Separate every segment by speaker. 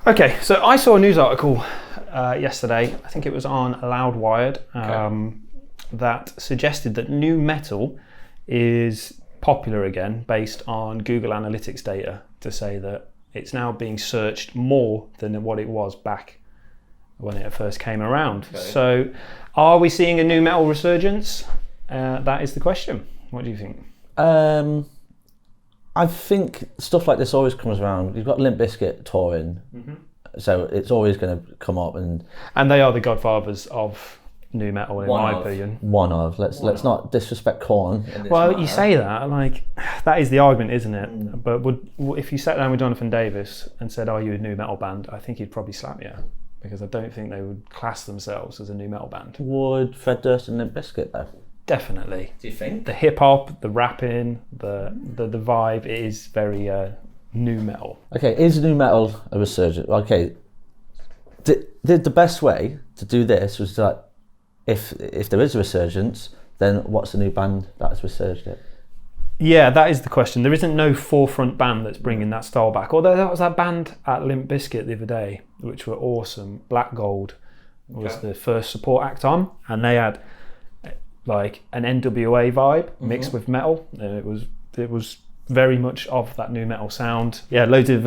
Speaker 1: Okay, so I saw a news article yesterday, I think it was on Loudwired, that suggested that NuMetal is popular again based on Google Analytics data, to say that it's now being searched more than what it was back when it first came around. Okay. So are we seeing a NuMetal resurgence? That is the question. What do you think?
Speaker 2: I think stuff like this always comes around. You've got Limp Bizkit touring, so it's always going to come up, and
Speaker 1: they are the godfathers of NuMetal, in my opinion.
Speaker 2: Let's not disrespect Korn.
Speaker 1: Well, you say that, like, that is the argument, isn't it? But if you sat down with Jonathan Davis and said, "Are you a NuMetal band?" I think he'd probably slap you, because I don't think they would class themselves as a NuMetal band.
Speaker 2: Would Fred Durst and Limp Bizkit though?
Speaker 1: Definitely.
Speaker 2: Do you think?
Speaker 1: The hip hop, the rapping, the vibe is very NuMetal.
Speaker 2: Okay, is NuMetal a resurgence? Okay, the best way to do this was that if there is a resurgence, then what's the new band that has resurged it?
Speaker 1: Yeah, that is the question. There isn't no forefront band that's bringing that style back. Although that was that band at Limp Bizkit the other day, which were awesome. Black Gold was the first support act on, and they had like an NWA vibe mixed with metal. And it was very much of that NuMetal sound. Yeah, loads of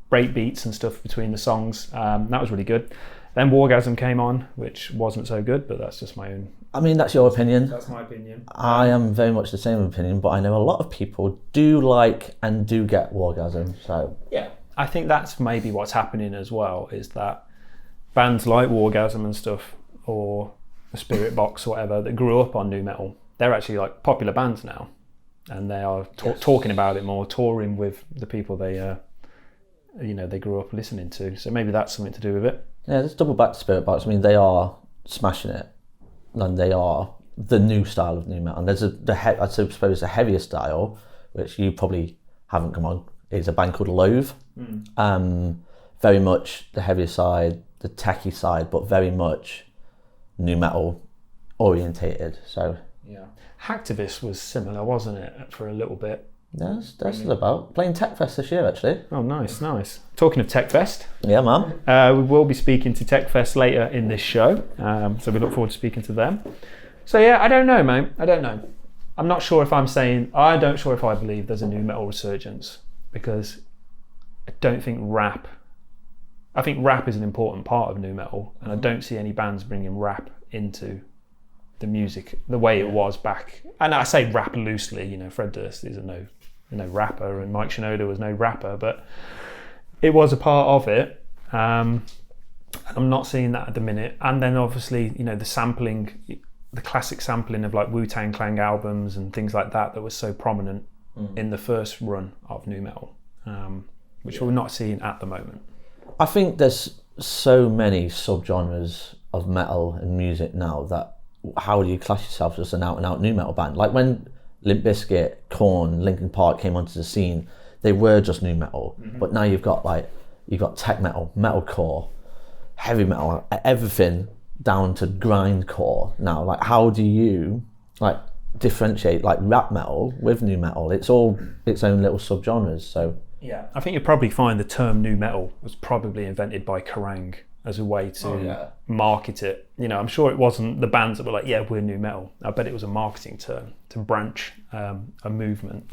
Speaker 1: break beats and stuff between the songs. That was really good. Then Wargasm came on, which wasn't so good, but that's just my own.
Speaker 2: I mean, that's your opinion.
Speaker 1: That's my opinion.
Speaker 2: I am very much the same opinion, but I know a lot of people do like and do get Wargasm. So
Speaker 1: yeah, I think that's maybe what's happening as well, is that bands like Wargasm and stuff, or Spirit Box or whatever, that grew up on NuMetal, they're actually like popular bands now, and they are talking about it more, touring with the people they they grew up listening to. So maybe that's something to do with it.
Speaker 2: Yeah, let's double back to Spirit Box. I mean, they are smashing it, and they are the new style of NuMetal. And there's I suppose the heavier style, which you probably haven't come on, is a band called Loathe. Very much the heavier side, the techie side, but very much NuMetal orientated. So
Speaker 1: yeah, Hacktivist was similar, wasn't it, for a little bit?
Speaker 2: Yeah, that's still about playing Techfest this year, actually.
Speaker 1: Oh, nice. Talking of Techfest,
Speaker 2: yeah, man.
Speaker 1: We will be speaking to Techfest later in this show, so we look forward to speaking to them. So yeah, I don't know, mate. I don't know. I'm not sure if I believe there's a NuMetal resurgence, because I don't think rap. I think rap is an important part of NuMetal, and I don't see any bands bringing rap into the music the way it was back. And I say rap loosely, Fred Durst is no rapper, and Mike Shinoda was no rapper, but it was a part of it. I'm not seeing that at the minute. And then obviously, the sampling, the classic sampling of like Wu-Tang Clan albums and things like that was so prominent in the first run of NuMetal, which we're not seeing at the moment.
Speaker 2: I think there's so many subgenres of metal and music now that how do you class yourself as an out-and-out NuMetal band? Like when Limp Bizkit, Korn, Linkin Park came onto the scene, they were just NuMetal. But now you've got tech metal, metalcore, heavy metal, everything down to grindcore now. Like, how do you differentiate like rap metal with NuMetal? It's all its own little subgenres. So
Speaker 1: yeah, I think you'll probably find the term NuMetal was probably invented by Kerrang as a way to market it. I'm sure it wasn't the bands that were like, yeah, we're NuMetal. I bet it was a marketing term to branch a movement.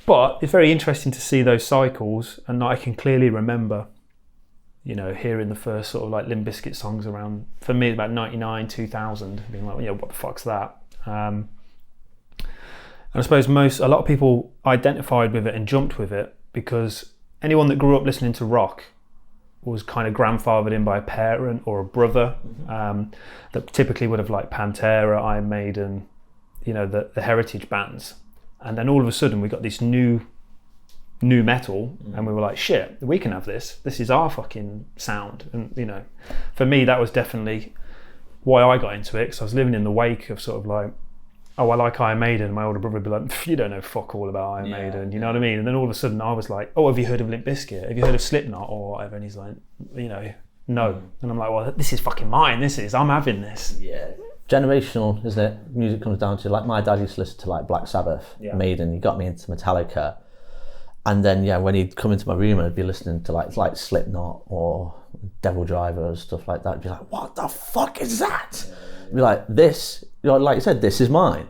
Speaker 1: But it's very interesting to see those cycles, and I can clearly remember, hearing the first sort of like Limp Bizkit songs around, for me, about 99, 2000, being like, what the fuck's that? And I suppose a lot of people identified with it and jumped with it because anyone that grew up listening to rock was kind of grandfathered in by a parent or a brother that typically would have liked Pantera, Iron Maiden, the heritage bands. And then all of a sudden we got this new metal, and we were like, shit, we can have this. This is our fucking sound. And, for me, that was definitely why I got into it, because I was living in the wake of sort of like, oh, I like Iron Maiden. My older brother would be like, you don't know fuck all about Iron Maiden, you know what I mean? And then all of a sudden I was like, oh, have you heard of Limp Bizkit? Have you heard of Slipknot or whatever? And he's like, no. And I'm like, well, this is fucking mine. I'm having this.
Speaker 2: Yeah. Generational, isn't it? Music comes down to, like, my dad used to listen to like Black Sabbath, Maiden. He got me into Metallica. And then when he'd come into my room and I'd be listening to like Slipknot or Devil Driver or stuff like that, I'd be like, what the fuck is that? I'd be like, this, like you said, this is mine.